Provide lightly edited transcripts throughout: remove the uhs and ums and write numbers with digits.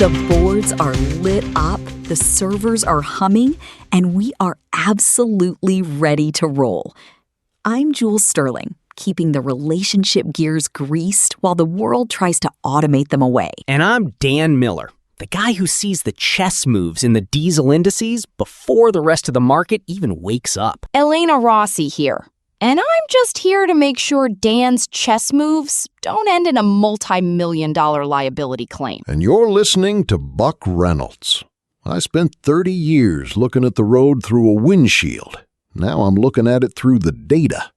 The boards are lit up, the servers are humming, and we are absolutely ready to roll. I'm Jules Sterling, keeping the relationship gears greased while the world tries to automate them away. And I'm Dan Miller, the guy who sees the chess moves in the diesel indices before the rest of the market even wakes up. Elena Rossi here. And I'm just here to make sure Dan's chess moves don't end in a multi-million-dollar liability claim. And you're listening to Buck Reynolds. I spent 30 years looking at the road through a windshield. Now I'm looking at it through the data.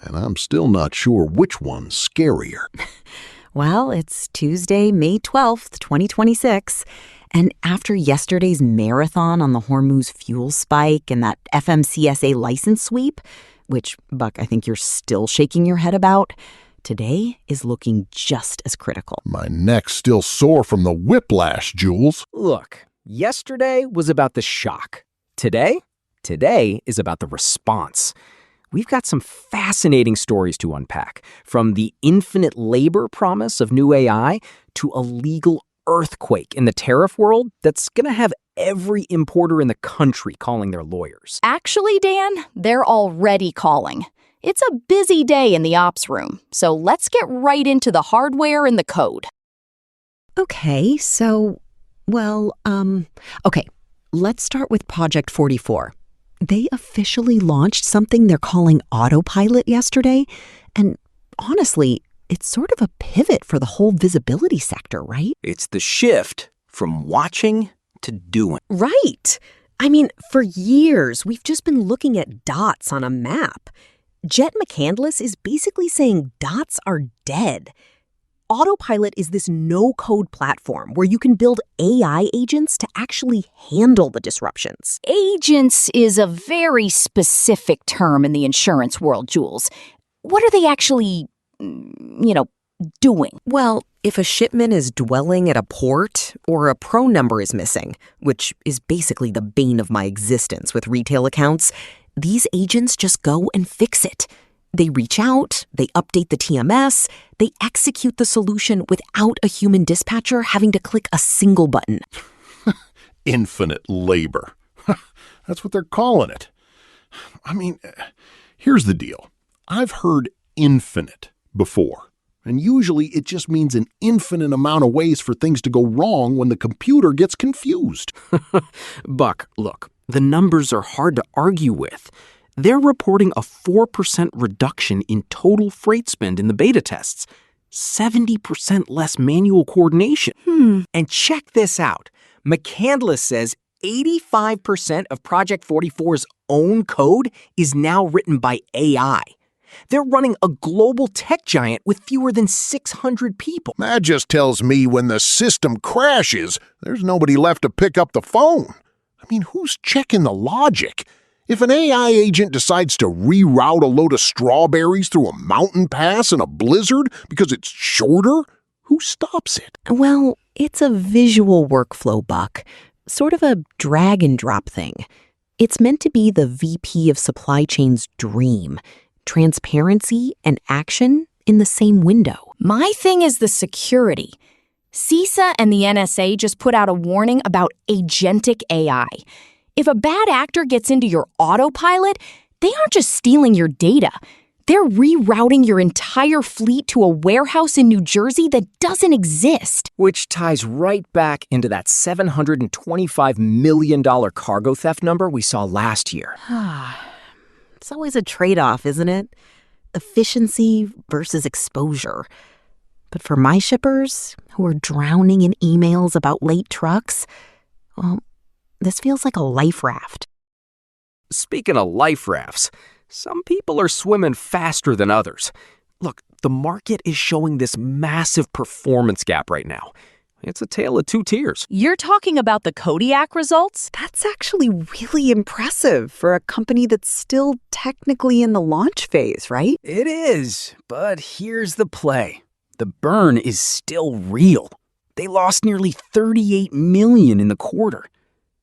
And I'm still not sure which one's scarier. Well, it's Tuesday, May 12th, 2026. And after yesterday's marathon on the Hormuz fuel spike and that FMCSA license sweep, which, Buck, I think you're still shaking your head about, today is looking just as critical. My neck's still sore from the whiplash, Jules. Look, yesterday was about the shock. Today is about the response. We've got some fascinating stories to unpack, from the infinite labor promise of new AI to a legal earthquake in the tariff world that's going to have every importer in the country calling their lawyers. Actually, Dan, they're already calling. It's a busy day in the ops room, so let's get right into the hardware and the code. Okay, let's start with Project 44. They officially launched something they're calling Autopilot yesterday, and honestly, it's sort of a pivot for the whole visibility sector, right? It's the shift from watching to doing. Right. I mean, for years, we've just been looking at dots on a map. Jet McCandless is basically saying dots are dead. Autopilot is this no-code platform where you can build AI agents to actually handle the disruptions. Agents is a very specific term in the insurance world, Jules. What are they actually, doing? Well, if a shipment is dwelling at a port or a pro number is missing, which is basically the bane of my existence with retail accounts, these agents just go and fix it. They reach out, they update the TMS, they execute the solution without a human dispatcher having to click a single button. Infinite labor. That's what they're calling it. I mean, here's the deal. I've heard infinite before. And usually it just means an infinite amount of ways for things to go wrong when the computer gets confused. Buck, look, the numbers are hard to argue with. They're reporting a 4% reduction in total freight spend in the beta tests, 70% less manual coordination. And check this out. McCandless says 85% of Project 44's own code is now written by AI. They're running a global tech giant with fewer than 600 people. That just tells me when the system crashes, there's nobody left to pick up the phone. I mean, who's checking the logic? If an AI agent decides to reroute a load of strawberries through a mountain pass in a blizzard because it's shorter, who stops it? Well, it's a visual workflow, Buck. Sort of a drag and drop thing. It's meant to be the VP of supply chain's dream. Transparency and action in the same window. My thing is the security. CISA and the NSA just put out a warning about agentic AI. If a bad actor gets into your autopilot, they aren't just stealing your data. They're rerouting your entire fleet to a warehouse in New Jersey that doesn't exist. Which ties right back into that $725 million cargo theft number we saw last year. It's always a trade-off, isn't it? Efficiency versus exposure. But for my shippers, who are drowning in emails about late trucks, well, this feels like a life raft. Speaking of life rafts, some people are swimming faster than others. Look, the market is showing this massive performance gap right now. It's a tale of two tiers. You're talking about the Kodiak results? That's actually really impressive for a company that's still technically in the launch phase, right? It is, but here's the play. The burn is still real. They lost nearly $38 million in the quarter.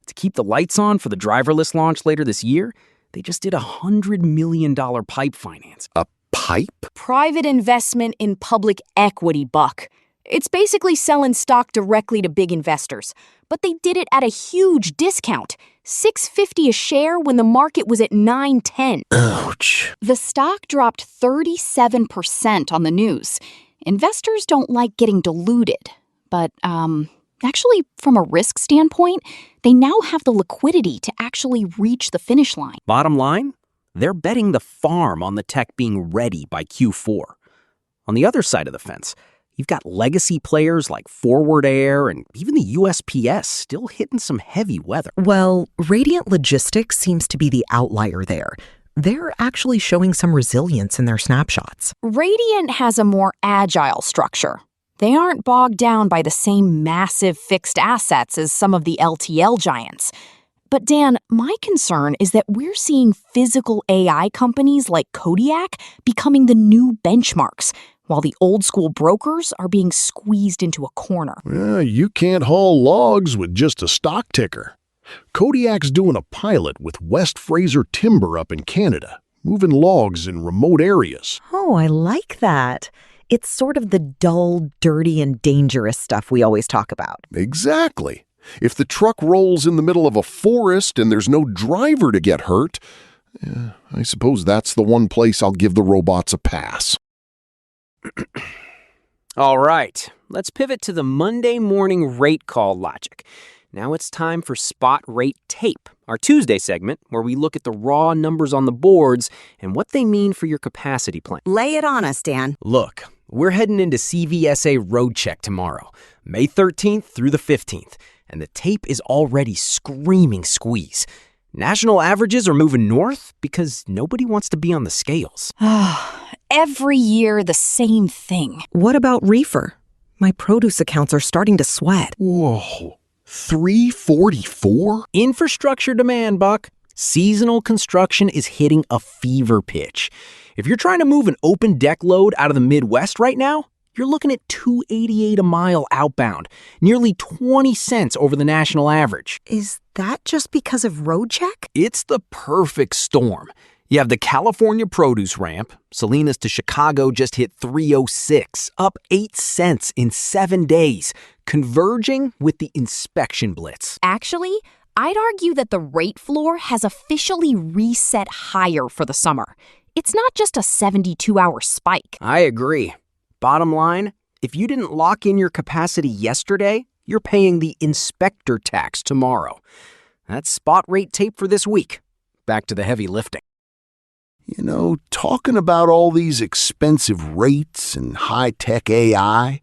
To keep the lights on for the driverless launch later this year, they just did a $100 million pipe finance. A pipe? Private investment in public equity, Buck. It's basically selling stock directly to big investors, but they did it at a huge discount, $6.50 a share when the market was at $9.10. Ouch. The stock dropped 37% on the news. Investors don't like getting diluted, but actually, from a risk standpoint, they now have the liquidity to actually reach the finish line. Bottom line, they're betting the farm on the tech being ready by Q4. On the other side of the fence, you've got legacy players like Forward Air and even the USPS still hitting some heavy weather. Well, Radiant Logistics seems to be the outlier there. They're actually showing some resilience in their snapshots. Radiant has a more agile structure. They aren't bogged down by the same massive fixed assets as some of the LTL giants. But Dan, my concern is that we're seeing physical AI companies like Kodiak becoming the new benchmarks, while the old-school brokers are being squeezed into a corner. You can't haul logs with just a stock ticker. Kodiak's doing a pilot with West Fraser Timber up in Canada, moving logs in remote areas. Oh, I like that. It's sort of the dull, dirty, and dangerous stuff we always talk about. Exactly. If the truck rolls in the middle of a forest and there's no driver to get hurt, I suppose that's the one place I'll give the robots a pass. All right, let's pivot to the Monday morning rate call logic. Now it's time for Spot Rate Tape, our Tuesday segment where we look at the raw numbers on the boards and what they mean for your capacity plan. Lay it on us, Dan. Look, we're heading into CVSA Roadcheck tomorrow, May 13th through the 15th, and the tape is already screaming squeeze. National averages are moving north because nobody wants to be on the scales. Every year, the same thing. What about reefer? My produce accounts are starting to sweat. Whoa, 344? Infrastructure demand, Buck. Seasonal construction is hitting a fever pitch. If you're trying to move an open deck load out of the Midwest right now, you're looking at $2.88 a mile outbound, nearly 20 cents over the national average. Is that just because of Roadcheck? It's the perfect storm. You have the California produce ramp. Salinas to Chicago just hit 306, up 8 cents in 7 days, converging with the inspection blitz. Actually, I'd argue that the rate floor has officially reset higher for the summer. It's not just a 72-hour spike. I agree. Bottom line, if you didn't lock in your capacity yesterday, you're paying the inspector tax tomorrow. That's Spot Rate Tape for this week. Back to the heavy lifting. You know, talking about all these expensive rates and high-tech AI,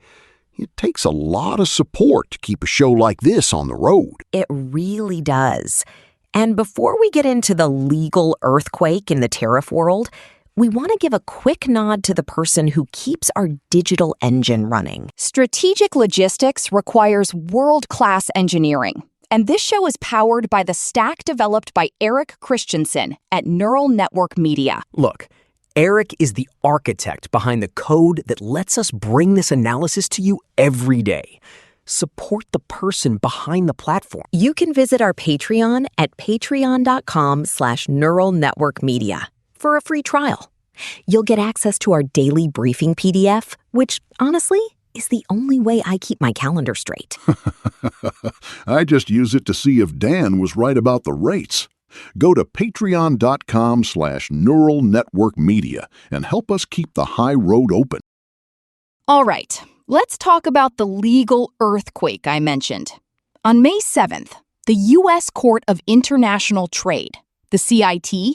it takes a lot of support to keep a show like this on the road. It really does. And before we get into the legal earthquake in the tariff world, we want to give a quick nod to the person who keeps our digital engine running. Strategic logistics requires world-class engineering. And this show is powered by the stack developed by Eric Christensen at Neural Network Media. Look, Eric is the architect behind the code that lets us bring this analysis to you every day. Support the person behind the platform. You can visit our Patreon at patreon.com/Neural Network Media for a free trial. You'll get access to our daily briefing PDF, which, honestly, is the only way I keep my calendar straight. I just use it to see if Dan was right about the rates. Go to patreon.com/Neural Network Media and help us keep the high road open. All right, let's talk about the legal earthquake I mentioned. On May 7th, the U.S. Court of International Trade, the CIT,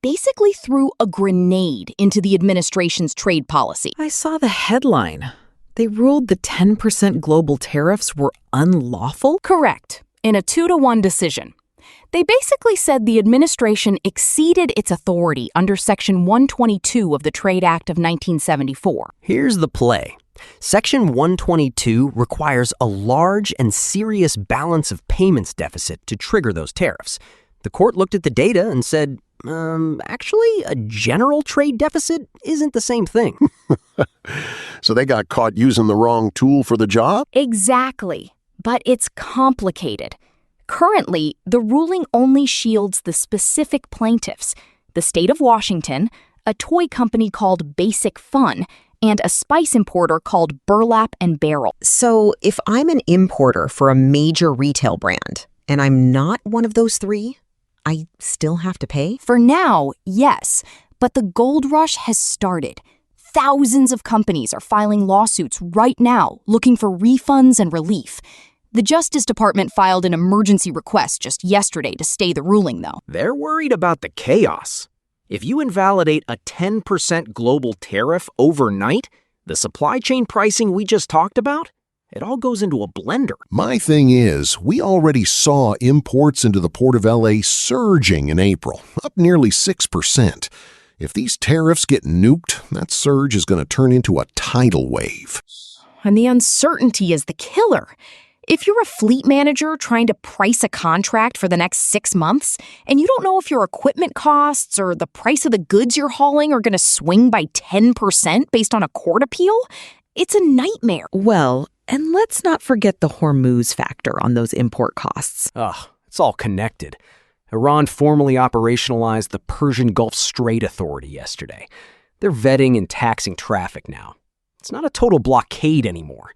basically threw a grenade into the administration's trade policy. I saw the headline. They ruled the 10% global tariffs were unlawful? Correct, in a 2-1 decision. They basically said the administration exceeded its authority under Section 122 of the Trade Act of 1974. Here's the play. Section 122 requires a large and serious balance of payments deficit to trigger those tariffs. The court looked at the data and said, actually, a general trade deficit isn't the same thing. So they got caught using the wrong tool for the job? Exactly. But it's complicated. Currently, the ruling only shields the specific plaintiffs, the state of Washington, a toy company called Basic Fun, and a spice importer called Burlap and Barrel. So if I'm an importer for a major retail brand and I'm not one of those three, I still have to pay? For now, yes, but the gold rush has started. Thousands of companies are filing lawsuits right now looking for refunds and relief. The Justice Department filed an emergency request just yesterday to stay the ruling, though. They're worried about the chaos. If you invalidate a 10% global tariff overnight, the supply chain pricing we just talked about, it all goes into a blender. My thing is, we already saw imports into the Port of LA surging in April, up nearly 6%. If these tariffs get nuked, that surge is going to turn into a tidal wave. And the uncertainty is the killer. If you're a fleet manager trying to price a contract for the next 6 months, and you don't know if your equipment costs or the price of the goods you're hauling are going to swing by 10% based on a court appeal, it's a nightmare. Well, and let's not forget the Hormuz factor on those import costs. Ugh, it's all connected. Iran formally operationalized the Persian Gulf Strait Authority yesterday. They're vetting and taxing traffic now. It's not a total blockade anymore.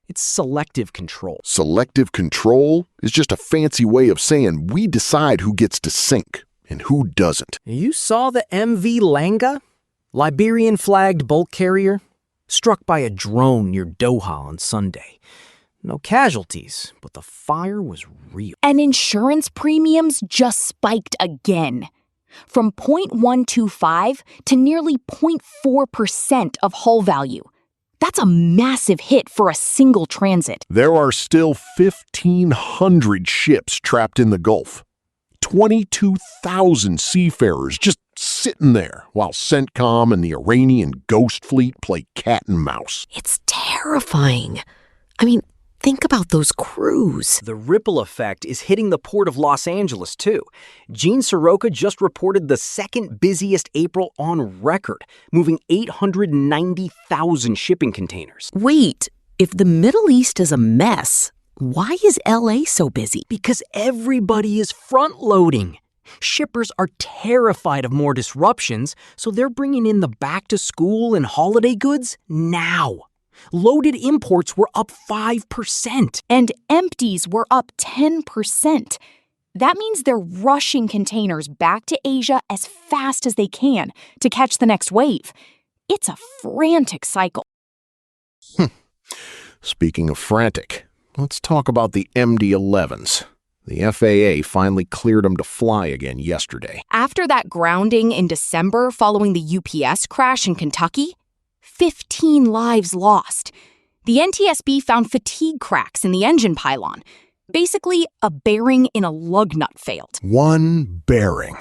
It's selective control. Selective control is just a fancy way of saying we decide who gets to sink and who doesn't. You saw the MV Langa? Liberian-flagged bulk carrier? Struck by a drone near Doha on Sunday. No casualties, but the fire was real. And insurance premiums just spiked again. From 0.125 to nearly 0.4% of hull value. That's a massive hit for a single transit. There are still 1,500 ships trapped in the Gulf. 22,000 seafarers just sitting there while CENTCOM and the Iranian Ghost Fleet play cat and mouse. It's terrifying. I mean, think about those crews. The ripple effect is hitting the port of Los Angeles, too. Gene Soroka just reported the second busiest April on record, moving 890,000 shipping containers. Wait, if the Middle East is a mess, why is LA so busy? Because everybody is front-loading. Shippers are terrified of more disruptions, so they're bringing in the back-to-school and holiday goods now. Loaded imports were up 5%. And empties were up 10%. That means they're rushing containers back to Asia as fast as they can to catch the next wave. It's a frantic cycle. Speaking of frantic, let's talk about the MD-11s. The FAA finally cleared them to fly again yesterday. After that grounding in December following the UPS crash in Kentucky, 15 lives lost. The NTSB found fatigue cracks in the engine pylon. Basically, a bearing in a lug nut failed. One bearing.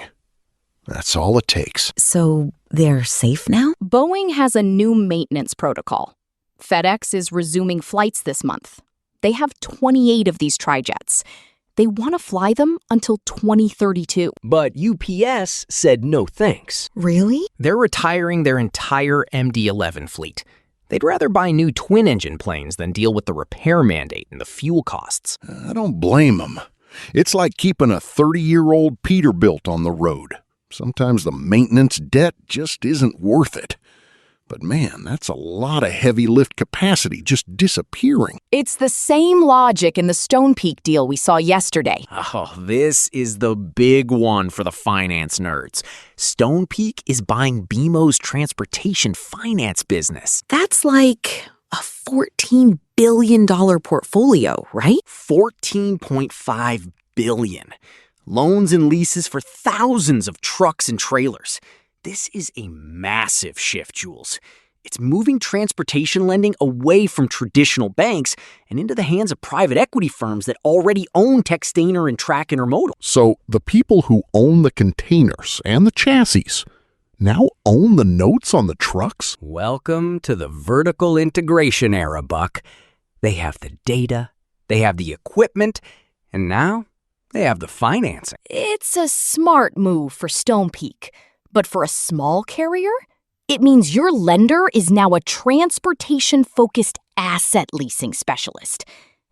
That's all it takes. So they're safe now? Boeing has a new maintenance protocol. FedEx is resuming flights this month. They have 28 of these tri-jets. They want to fly them until 2032. But UPS said no thanks. Really? They're retiring their entire MD-11 fleet. They'd rather buy new twin-engine planes than deal with the repair mandate and the fuel costs. I don't blame them. It's like keeping a 30-year-old Peterbilt on the road. Sometimes the maintenance debt just isn't worth it. But man, that's a lot of heavy lift capacity just disappearing. It's the same logic in the Stone Peak deal we saw yesterday. Oh, this is the big one for the finance nerds. Stone Peak is buying BMO's transportation finance business. That's like a $14 billion portfolio, right? $14.5 billion. Loans and leases for thousands of trucks and trailers. This is a massive shift, Jules. It's moving transportation lending away from traditional banks and into the hands of private equity firms that already own Textainer and Track Intermodal. So the people who own the containers and the chassis now own the notes on the trucks? Welcome to the vertical integration era, Buck. They have the data, they have the equipment, and now they have the financing. It's a smart move for Stone Peak. But for a small carrier, it means your lender is now a transportation-focused asset leasing specialist.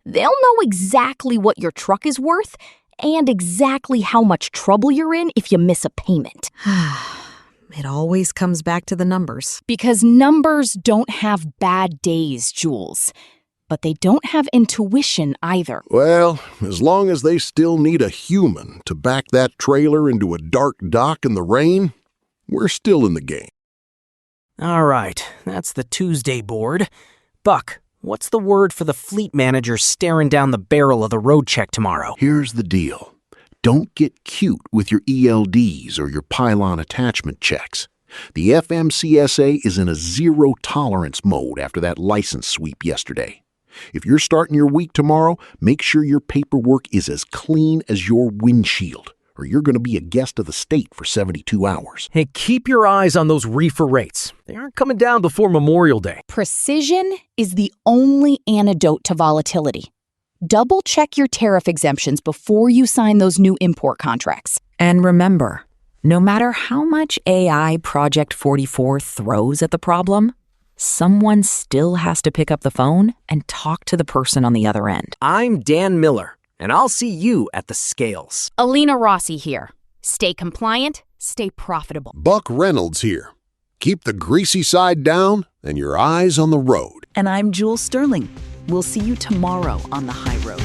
They'll know exactly what your truck is worth and exactly how much trouble you're in if you miss a payment. it always comes back to the numbers. Because numbers don't have bad days, Jules. But they don't have intuition either. Well, as long as they still need a human to back that trailer into a dark dock in the rain, we're still in the game. All right, that's the Tuesday board. Buck, what's the word for the fleet manager staring down the barrel of the Roadcheck tomorrow? Here's the deal. Don't get cute with your ELDs or your pylon attachment checks. The FMCSA is in a zero-tolerance mode after that license sweep yesterday. If you're starting your week tomorrow, make sure your paperwork is as clean as your windshield, or you're going to be a guest of the state for 72 hours. Hey, keep your eyes on those reefer rates. They aren't coming down before Memorial Day. Precision is the only antidote to volatility. Double-check your tariff exemptions before you sign those new import contracts. And remember, no matter how much AI Project 44 throws at the problem, someone still has to pick up the phone and talk to the person on the other end. I'm Dan Miller, and I'll see you at the scales. Alina Rossi here. Stay compliant, stay profitable. Buck Reynolds here. Keep the greasy side down and your eyes on the road. And I'm Jules Sterling. We'll see you tomorrow on the high road.